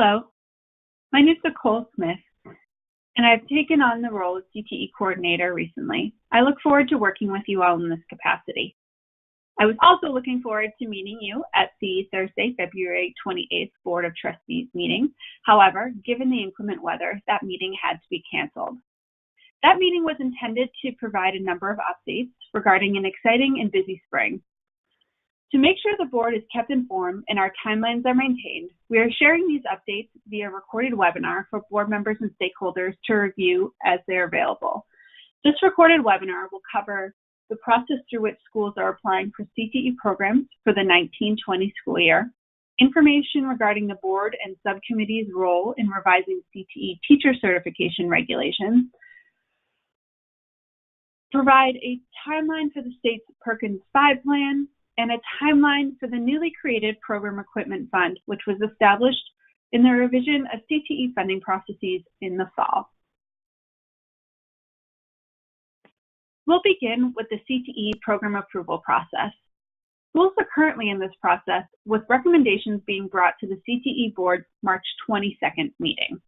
Hello, my name is Nicole Smith, and I've taken on the role of CTE coordinator recently. I look forward to working with you all in this capacity. I was also looking forward to meeting you at the Thursday, February 28th Board of Trustees meeting. However, given the inclement weather, that meeting had to be canceled. That meeting was intended to provide a number of updates regarding an exciting and busy spring. To make sure the board is kept informed and our timelines are maintained, we are sharing these updates via recorded webinar for board members and stakeholders to review as they're available. This recorded webinar will cover the process through which schools are applying for CTE programs for the 19-20 school year, information regarding the board and subcommittee's role in revising CTE teacher certification regulations, provide a timeline for the state's Perkins 5 plan, and a timeline for the newly created Program Equipment Fund, which was established in the revision of CTE funding processes in the fall. We'll begin with the CTE program approval process. Schools are currently in this process, with recommendations being brought to the CTE board's March 22nd meeting.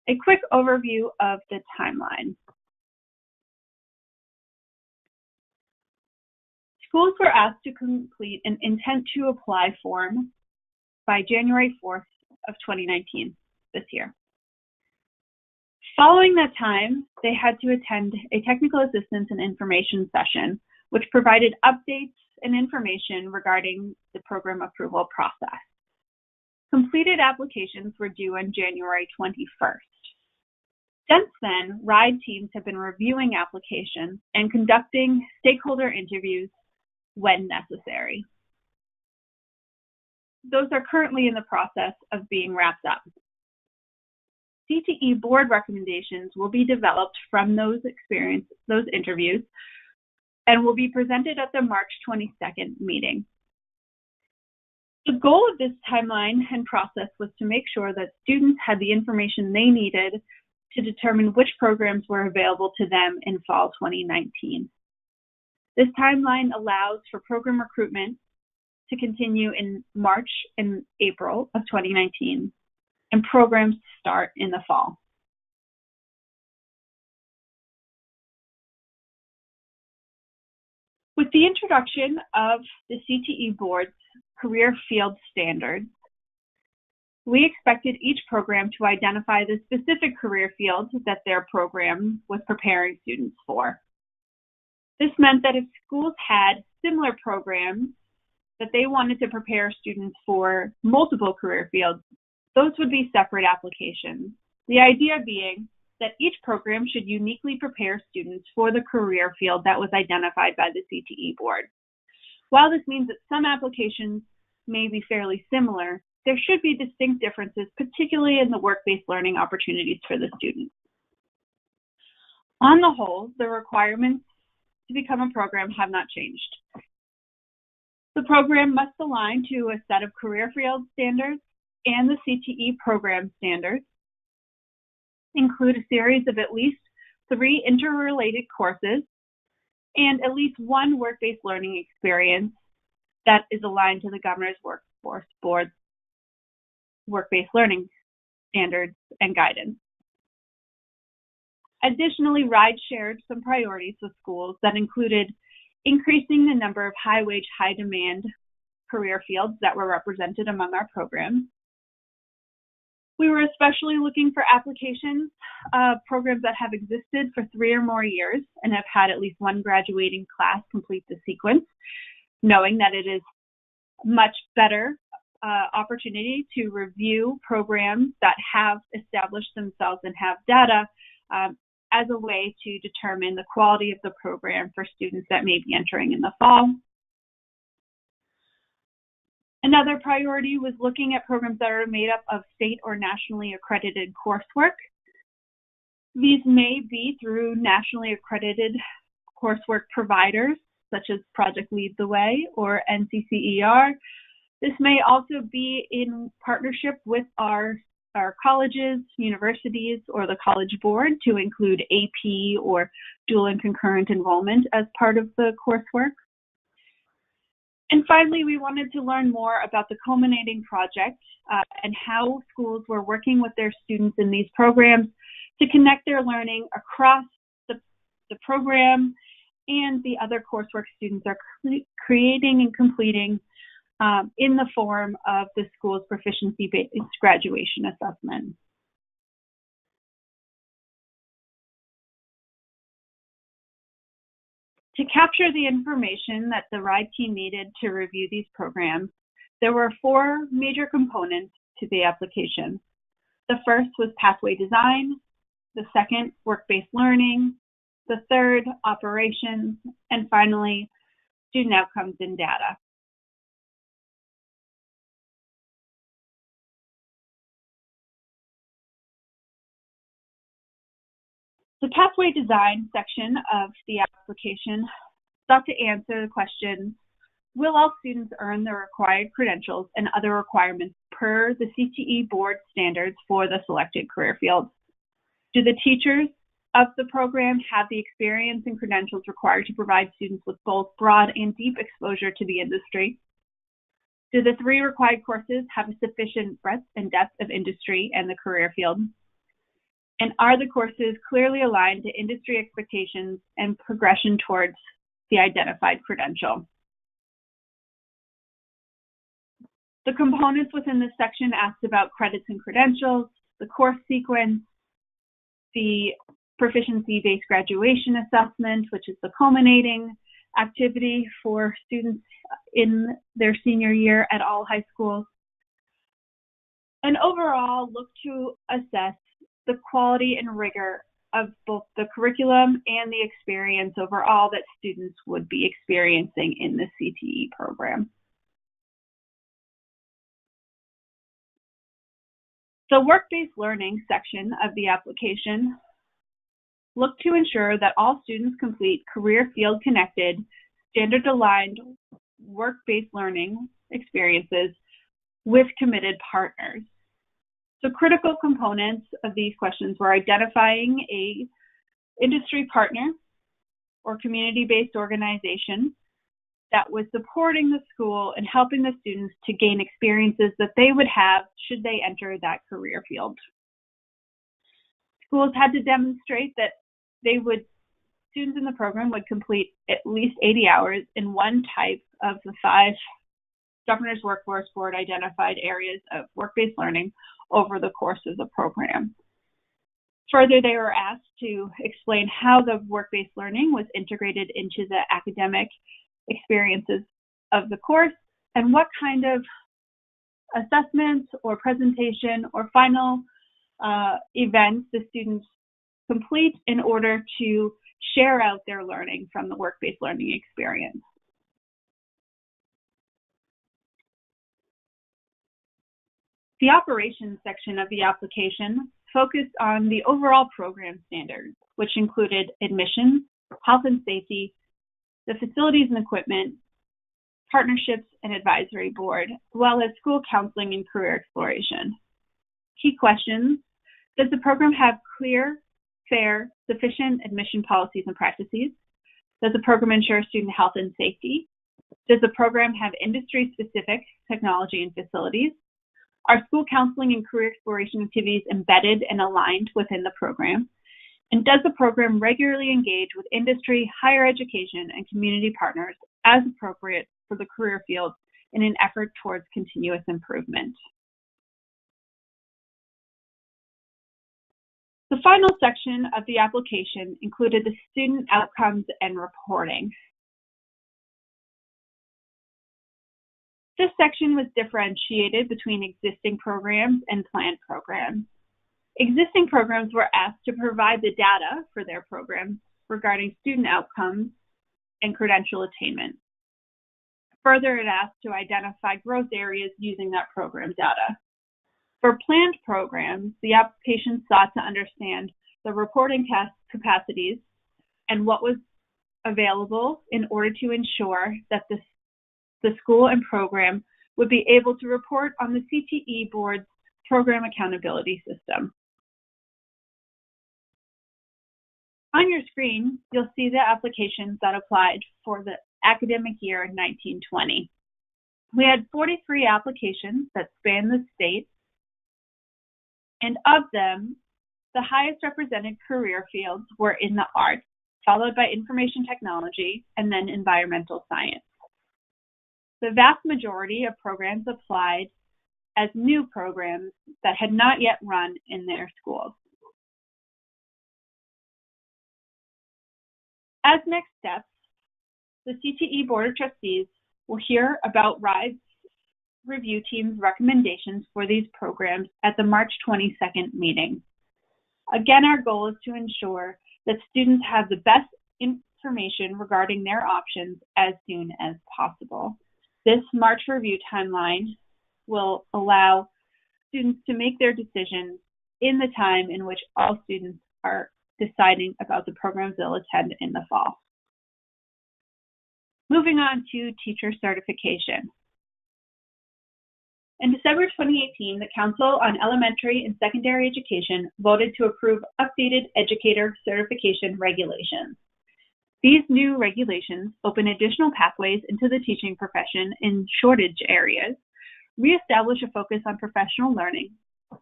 A quick overview of the timeline. Schools were asked to complete an intent to apply form by January 4th of 2019, this year. Following that time, they had to attend a technical assistance and information session, which provided updates and information regarding the program approval process. Completed applications were due on January 21st. Since then, RIDE teams have been reviewing applications and conducting stakeholder interviews when necessary. Those are currently in the process of being wrapped up. CTE board recommendations will be developed from those interviews and will be presented at the March 22nd meeting. The goal of this timeline and process was to make sure that students had the information they needed to determine which programs were available to them in fall 2019. This timeline allows for program recruitment to continue in March and April of 2019, and programs to start in the fall. With the introduction of the CTE board's career field standards, we expected each program to identify the specific career field that their program was preparing students for. This meant that if schools had similar programs that they wanted to prepare students for multiple career fields, those would be separate applications. The idea being that each program should uniquely prepare students for the career field that was identified by the CTE board. While this means that some applications may be fairly similar, there should be distinct differences, particularly in the work-based learning opportunities for the students. On the whole, the requirements to become a program have not changed. The program must align to a set of career field standards and the CTE program standards, include a series of at least 3 interrelated courses, and at least 1 work-based learning experience that is aligned to the Governor's Workforce Board's work-based learning standards and guidance. Additionally, RIDE shared some priorities with schools that included increasing the number of high-wage, high-demand career fields that were represented among our programs. We were especially looking for applications of programs that have existed for 3 or more years and have had at least 1 graduating class complete the sequence, knowing that it is much better opportunity to review programs that have established themselves and have data as a way to determine the quality of the program for students that may be entering in the fall. Another priority was looking at programs that are made up of state or nationally accredited coursework. These may be through nationally accredited coursework providers, such as Project Lead the Way or NCCER. This may also be in partnership with our colleges, universities, or the College Board to include AP or dual and concurrent enrollment as part of the coursework. And finally, we wanted to learn more about the culminating project and how schools were working with their students in these programs to connect their learning across the program and the other coursework students are creating and completing in the form of the school's proficiency-based graduation assessment. To capture the information that the RIDE team needed to review these programs, there were 4 major components to the application. The first was pathway design, the second, work-based learning, the third, operations, and finally, student outcomes and data. The pathway design section of the application sought to answer the question, will all students earn the required credentials and other requirements per the CTE board standards for the selected career field? Do the teachers of the program have the experience and credentials required to provide students with both broad and deep exposure to the industry? Do the 3 required courses have a sufficient breadth and depth of industry and the career field? And are the courses clearly aligned to industry expectations and progression towards the identified credential? The components within this section asked about credits and credentials, the course sequence, the proficiency-based graduation assessment, which is the culminating activity for students in their senior year at all high schools, and overall look to assess the quality and rigor of both the curriculum and the experience overall that students would be experiencing in the CTE program. The work-based learning section of the application looked to ensure that all students complete career field connected, standard-aligned work-based learning experiences with committed partners. So critical components of these questions were identifying a industry partner or community-based organization that was supporting the school and helping the students to gain experiences that they would have should they enter that career field. Schools had to demonstrate that students in the program would complete at least 80 hours in one type of the 5 Governor's Workforce Board identified areas of work-based learning over the course of the program. Further, they were asked to explain how the work-based learning was integrated into the academic experiences of the course and what kind of assessments or presentation or final events the students complete in order to share out their learning from the work-based learning experience. The operations section of the application focused on the overall program standards, which included admissions, health and safety, the facilities and equipment, partnerships and advisory board, as well as school counseling and career exploration. Key questions: does the program have clear, fair, sufficient admission policies and practices? Does the program ensure student health and safety? Does the program have industry-specific technology and facilities? Are school counseling and career exploration activities embedded and aligned within the program? And does the program regularly engage with industry, higher education, and community partners as appropriate for the career field in an effort towards continuous improvement? The final section of the application included the student outcomes and reporting. This section was differentiated between existing programs and planned programs. Existing programs were asked to provide the data for their programs regarding student outcomes and credential attainment. Further, it asked to identify growth areas using that program data. For planned programs, the application sought to understand the reporting capacities and what was available in order to ensure that the school and program would be able to report on the CTE board's program accountability system. On your screen, you'll see the applications that applied for the academic year 1920. We had 43 applications that span the state, and of them, the highest represented career fields were in the arts, followed by information technology, and then environmental science. The vast majority of programs applied as new programs that had not yet run in their schools. As next steps, the CTE Board of Trustees will hear about RIDE's review team's recommendations for these programs at the March 22nd meeting. Again, our goal is to ensure that students have the best information regarding their options as soon as possible. This March review timeline will allow students to make their decisions in the time in which all students are deciding about the programs they'll attend in the fall. Moving on to teacher certification. In December 2018, the Council on Elementary and Secondary Education voted to approve updated educator certification regulations. These new regulations open additional pathways into the teaching profession in shortage areas, reestablish a focus on professional learning,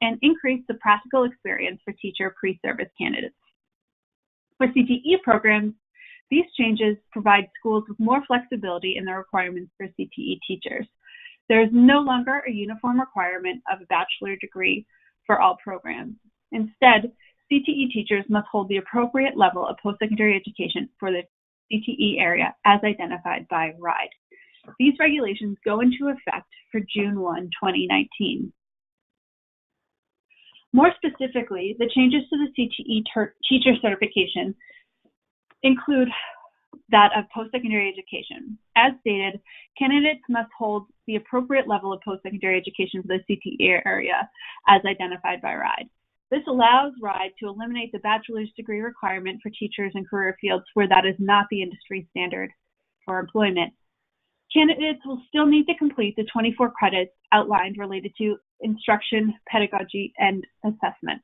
and increase the practical experience for teacher pre-service candidates. For CTE programs, these changes provide schools with more flexibility in the requirements for CTE teachers. There is no longer a uniform requirement of a bachelor degree for all programs. Instead, CTE teachers must hold the appropriate level of post-secondary education for the CTE area as identified by RIDE. These regulations go into effect for June 1, 2019. More specifically, the changes to the CTE teacher certification include that of post-secondary education. As stated, candidates must hold the appropriate level of post-secondary education for the CTE area as identified by RIDE. This allows RIDE to eliminate the bachelor's degree requirement for teachers in career fields where that is not the industry standard for employment. Candidates will still need to complete the 24 credits outlined related to instruction, pedagogy, and assessment.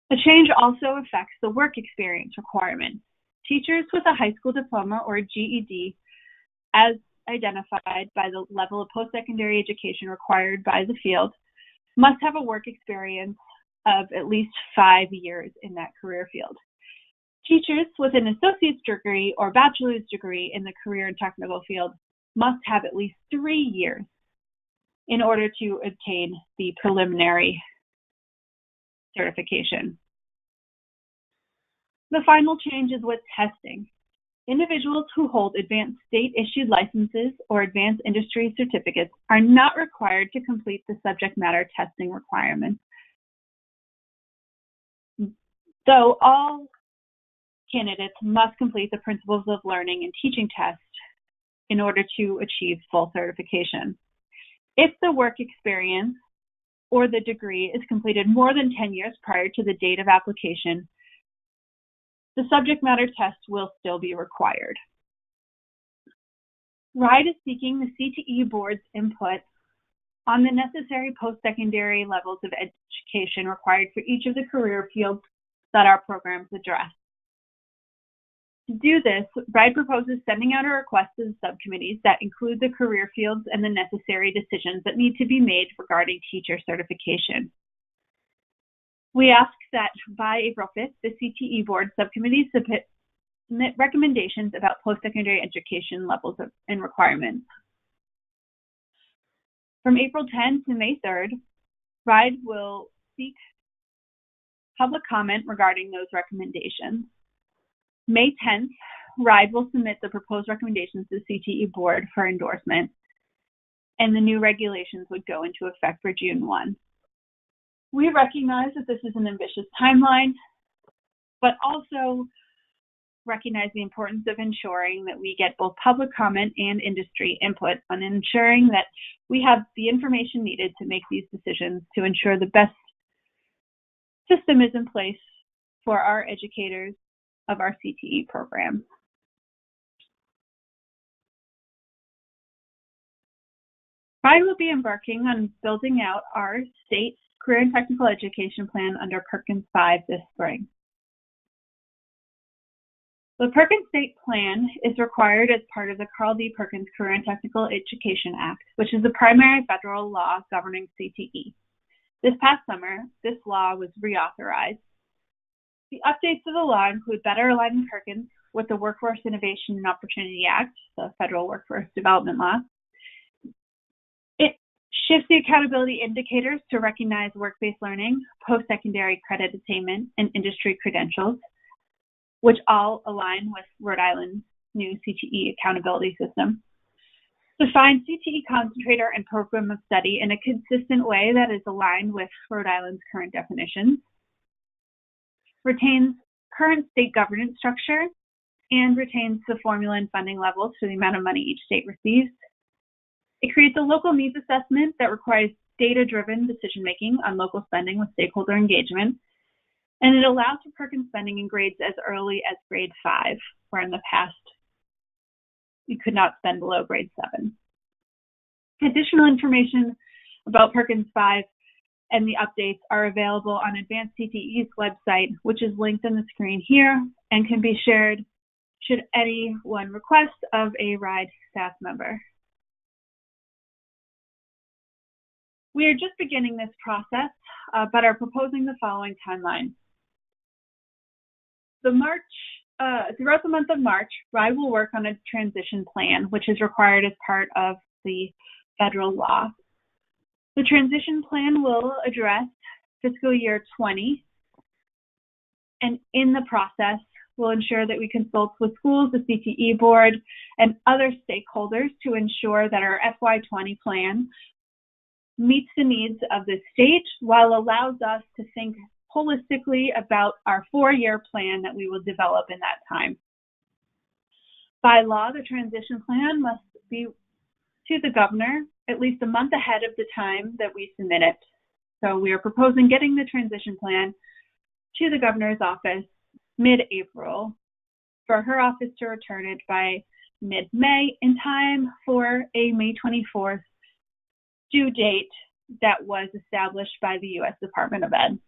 The change also affects the work experience requirement. Teachers with a high school diploma or a GED, as identified by the level of post-secondary education required by the field, must have a work experience of at least 5 years in that career field. Teachers with an associate's degree or bachelor's degree in the career and technical field must have at least 3 years in order to obtain the preliminary certification. The final change is with testing. Individuals who hold advanced state-issued licenses or advanced industry certificates are not required to complete the subject matter testing requirements, though all candidates must complete the principles of learning and teaching test in order to achieve full certification. If the work experience or the degree is completed more than 10 years prior to the date of application, the subject matter test will still be required. RIDE is seeking the CTE board's input on the necessary post-secondary levels of education required for each of the career fields that our programs address. To do this, RIDE proposes sending out a request to the subcommittees that include the career fields and the necessary decisions that need to be made regarding teacher certification. We ask that by April 5th, the CTE board subcommittees submit recommendations about post-secondary education levels and requirements. From April 10th to May 3rd, RIDE will seek public comment regarding those recommendations. May 10th, RIDE will submit the proposed recommendations to the CTE board for endorsement, and the new regulations would go into effect for June 1. We recognize that this is an ambitious timeline, but also recognize the importance of ensuring that we get both public comment and industry input on ensuring that we have the information needed to make these decisions to ensure the best system is in place for our educators of our CTE program. RIDE will be embarking on building out our state career and technical education plan under Perkins 5 this spring. The Perkins State Plan is required as part of the Carl D. Perkins Career and Technical Education Act, which is the primary federal law governing CTE. This past summer, this law was reauthorized. The updates to the law include better aligning Perkins with the Workforce Innovation and Opportunity Act, the federal workforce development law. It shifts the accountability indicators to recognize work-based learning, post-secondary credit attainment, and industry credentials, which all align with Rhode Island's new CTE accountability system. Define CTE concentrator and program of study in a consistent way that is aligned with Rhode Island's current definitions. Retains current state governance structure and retains the formula and funding levels for the amount of money each state receives. It creates a local needs assessment that requires data-driven decision-making on local spending with stakeholder engagement. And it allows for Perkins spending in grades as early as grade 5, where in the past you could not spend below grade 7. Additional information about Perkins 5 and the updates are available on Advanced CTE's website, which is linked on the screen here and can be shared should anyone request of a RIDE staff member. We are just beginning this process, but are proposing the following timeline. Throughout the month of March, RIDE will work on a transition plan, which is required as part of the federal law. The transition plan will address fiscal year 20, and in the process, will ensure that we consult with schools, the CTE board, and other stakeholders to ensure that our FY20 plan meets the needs of the state while allows us to think holistically about our 4-year plan that we will develop in that time. By law, the transition plan must be to the governor at least a month ahead of the time that we submit it. So we are proposing getting the transition plan to the governor's office mid-April for her office to return it by mid-May in time for a May 24th due date that was established by the U.S. Department of Ed.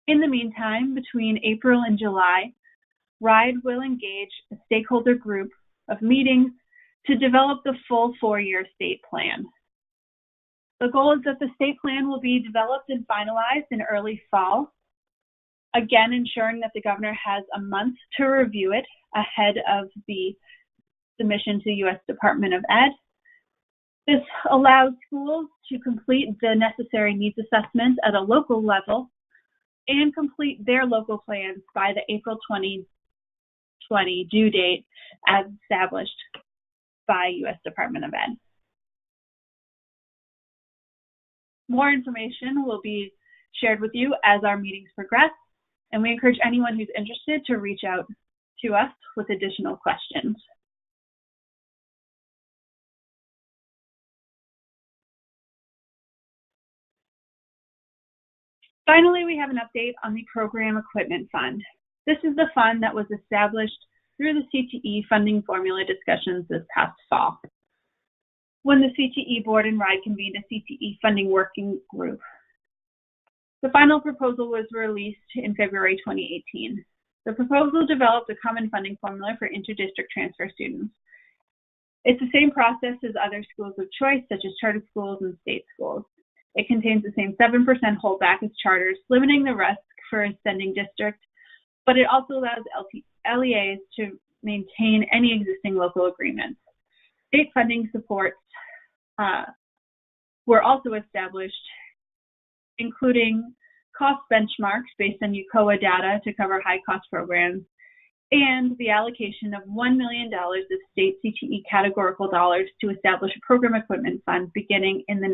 In the meantime, between April and July, RIDE will engage a stakeholder group of meetings to develop the full 4-year state plan. The goal is that the state plan will be developed and finalized in early fall, again ensuring that the governor has a month to review it ahead of the submission to the U.S. Department of Ed. This allows schools to complete the necessary needs assessment at a local level and complete their local plans by the April 2020 due date as established by U.S. Department of Ed. More information will be shared with you as our meetings progress, and we encourage anyone who's interested to reach out to us with additional questions. Finally, we have an update on the Program Equipment Fund. This is the fund that was established through the CTE funding formula discussions this past fall, when the CTE board and RIDE convened a CTE funding working group. The final proposal was released in February 2018. The proposal developed a common funding formula for interdistrict transfer students. It's the same process as other schools of choice, such as charter schools and state schools. It contains the same 7% holdback as charters, limiting the risk for a sending district, but it also allows LEAs to maintain any existing local agreements. State funding supports were also established, including cost benchmarks based on UCOA data to cover high-cost programs, and the allocation of $1 million of state CTE categorical dollars to establish a program equipment fund beginning in the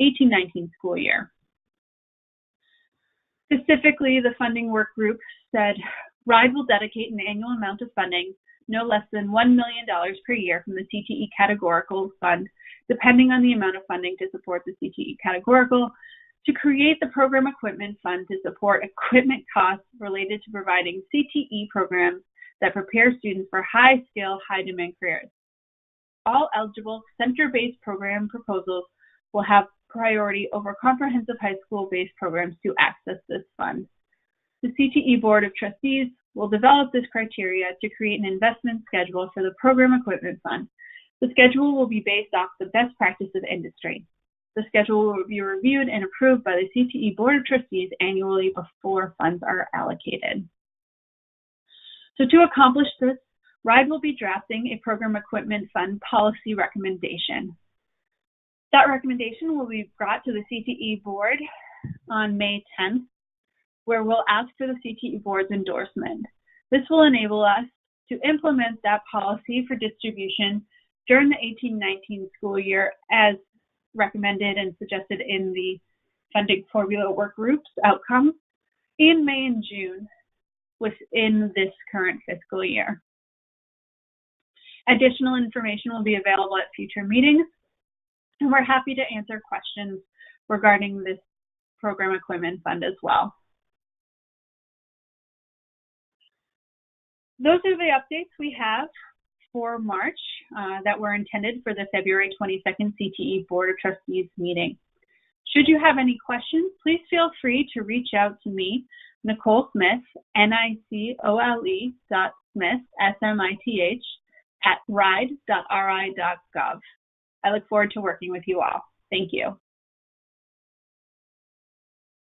18-19 school year. Specifically, the funding work group said RIDE will dedicate an annual amount of funding, no less than $1 million per year from the CTE categorical fund, depending on the amount of funding to support the CTE categorical, to create the program equipment fund to support equipment costs related to providing CTE programs that prepare students for high-skill, high-demand careers. All eligible center-based program proposals will have priority over comprehensive high school-based programs to access this fund. The CTE Board of Trustees will develop this criteria to create an investment schedule for the Program Equipment Fund. The schedule will be based off the best practice of industry. The schedule will be reviewed and approved by the CTE Board of Trustees annually before funds are allocated. So to accomplish this, RIDE will be drafting a Program Equipment Fund policy recommendation. That recommendation will be brought to the CTE Board on May 10th, where we'll ask for the CTE Board's endorsement. This will enable us to implement that policy for distribution during the 18-19 school year as recommended and suggested in the funding formula work group's outcomes in May and June within this current fiscal year. Additional information will be available at future meetings, and we're happy to answer questions regarding this Program Equipment Fund as well. Those are the updates we have for March that were intended for the February 22nd CTE Board of Trustees meeting. Should you have any questions, please feel free to reach out to me, Nicole Smith, NICOLE.Smith, SMITH, at ride.ri.gov. I look forward to working with you all. Thank you.